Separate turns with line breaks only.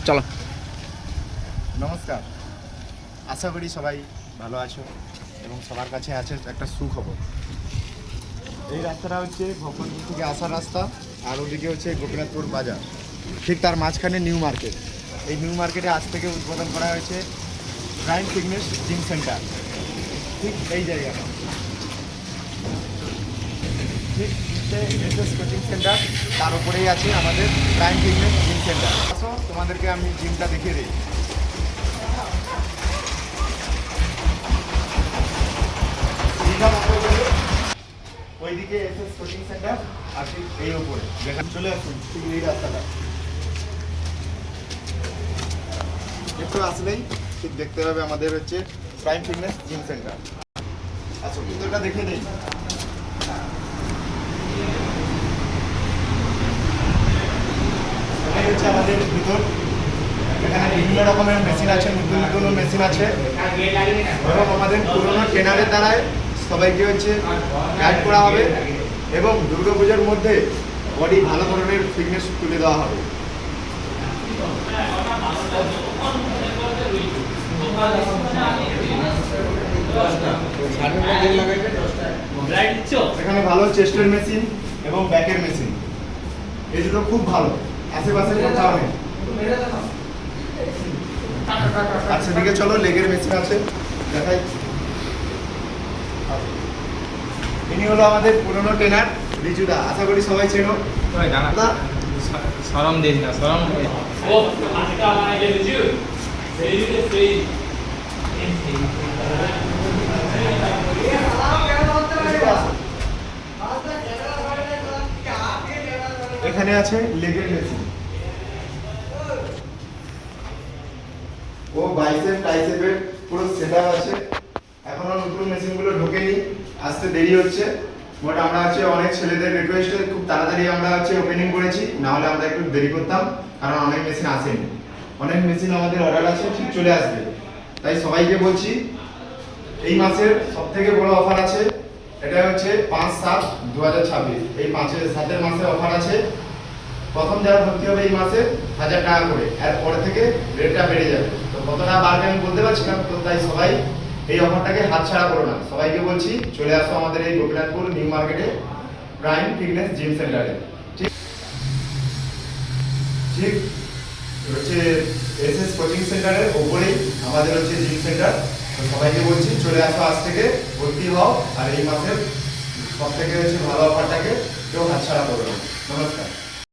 চলো।
নমস্কার, আশা করি সবাই ভালো আছো এবং সবার কাছে আছে একটা সুখবর। এই রাস্তাটা হচ্ছে ভগবানপুর থেকে আসার রাস্তা, আর ওদিকে হচ্ছে গোপীনাথপুর বাজার, ঠিক তার মাঝখানে নিউ মার্কেট। এই নিউ মার্কেটে আজ থেকে উদ্বোধন করা হয়েছে প্রাইম ফিটনেস জিম সেন্টার, ঠিক এই জায়গাটা, ঠিক এসএস কোচিং সেন্টার, তার উপরেই আছে আমাদের প্রাইম ফিটনেস জিম সেন্টার। আসো তোমাদেরকে আমি জিমটা দেখিয়ে দিই। ওইদিকে এসএস কোচিং সেন্টার আর ঠিক এই উপরে যেখানে চলে আসুন, ঠিক এই রাস্তাটা একটু আসলেই ঠিক দেখতে পাবে আমাদের হচ্ছে প্রাইম ফিটনেস জিম সেন্টার। আচ্ছা, ভিতরটা দেখে নেই। এটাই হচ্ছে আমাদের ভিতর। এখানে বিভিন্ন রকমের মেশিন আছে, নতুন নতুন মেশিন আছে এবং আমাদের পুরোনো ট্রেনারের দ্বারাই সবাইকে হচ্ছে গাইড করা হবে এবং দুর্গাপূজার মধ্যে বডি ভালো ধরনের ফিটনেস তুলে দেওয়া হবে। এখানে ভালো চেস্টের মেশিন এবং ব্যাকের মেশিন, এই দুটো খুব ভালো, আশেপাশে কোথাও নেই। আর সেদিকে চলো, লেগের মেশিন আছে দেখাই। ইনি হলো আমাদের পুরনো ট্রেনার রিজুদা, আশা করি সবাই চেনো।
সরম দিস না, সরম
এখানে আছে লেগের মেশিন, ও বাইসেপ টাইসেপের পুরো সেটআপ আছে। এখনো নতুন মেশিনগুলো ঢোকেনি, আসতে দেরি হচ্ছে। বাট আমরা আছে অনেক ছেলেদের রিকোয়েস্টে খুব তাড়াতাড়ি আমরা আছে ওপেনিং করেছি, না হলে আমরা একটু দেরি করতাম, কারণ অনেক মেশিন আসেনি। অনেক মেশিন আমাদের অর্ডার আছে, ঠিক চলে আসবে। তাই সবাইকে বলছি, এই মাসের সবথেকে বড় অফার আছে, এটা হচ্ছে 5/7/2026। এই 5/7 মাসের অফার আছে। প্রথম যারা ভর্তি হবে এই মাসে 1000 টাকা করে, আর পরে থেকে রেটটা বেড়ে যাবে। তো কতটা বাড়বে আমি বলতে পারছি না, তো তাই সবাই এই অফারটাকে হাতছাড়া করো না। সবাইকে বলছি চলে আসো আমাদের এই গোপীনাথপুর নিউ মার্কেটে প্রাইম ফিটনেস জিম সেন্টারে। ঠিক ঠিক হচ্ছে এসএস কোচিং সেন্টারের ওপরেই আমাদের হচ্ছে জিম সেন্টার। তো সবাইকে বলছি চলে আসো, আজ থেকে ভর্তি হও, আর এই মাসের সব থেকে হচ্ছে ভালো অফারটাকে কেউ হাতছাড়া করো না। নমস্কার।